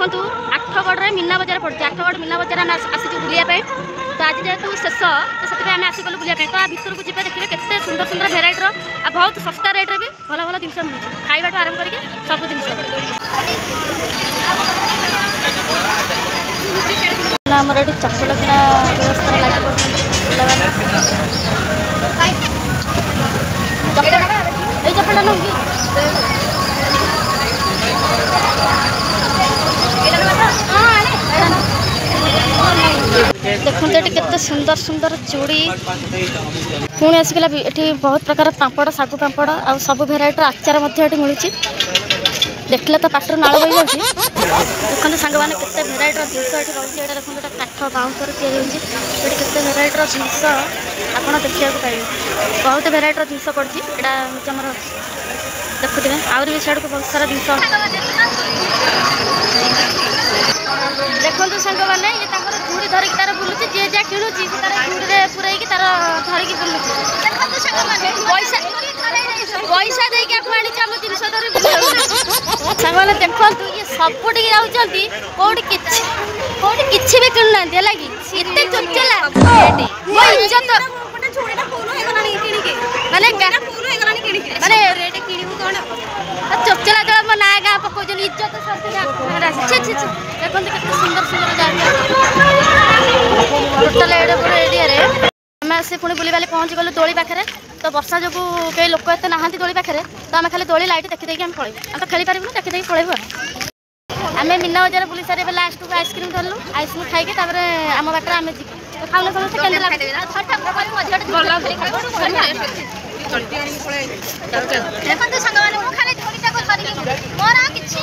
देखु आठगढ़ मीना बजार पड़े आठगढ़ मीना बजार आम आसी बुलाई तो आज जेहेतु शेष तो से आम आसिगलु बुलाई तो भितर को जी देखिए केते सुंदर सुंदर भेराइटर आ बहुत सस्ता रेट्रे भी भल भल जिन मिलूँ खाइबा आरंभ करके सब जिन आमर ये चप्पल किना व्यवस्था लगे चप्पल देखते ये केते सुंदर सुंदर चूड़ी पुणी आसिकला ये बहुत प्रकार पापड़ सागु पापड़ आ सब भेराइटर आचार मिलूँ देखले तो पाटर नाल बही जाऊँगी देखते सांग मैंने केते भेराइटर जिनस ये रही है देखते गोटे काठ बाउंसर या केते भेराइटर जिनस आप देखा पाइबे बहुत भेराइटर जिनस पड़ी यहाँ देखुए आहरी भी सियाड़ को बहुत सारा जिन देखो सांग मैंने ये झुड़ी धरिकी तार बुलूची जी जहाँ किणुची तार झुड़ी पूरैकी तार धरिकी बुलूची पैसा पैसा देकी आम जिनस धरी सांग मैंने देखु ये सबुटी जाऊँगी कौटी किसी भी किणुना है कि चोचला इज्जत माने रेट किणु कौन चोचला जो मो ना गाँ पकाउन इज्जत देखते केते सुंदर सुंदर टोटाल एरिया आम आसे पुणी बुलवाली पहुँची गलु दोली पाखे तो वर्षा जो कई लोक एत ना दोली पाखे तो आम खाली दोली लाइट देखी आम पलैबू आम तो खेली पारूँ देखी पलैबू आम मीना बजार बुली सारे लास्ट को आइसक्रीम धरलु आइसक्रीम खाई आम बाटर आम जी खाऊन समस्त देखते सांग मोर किसी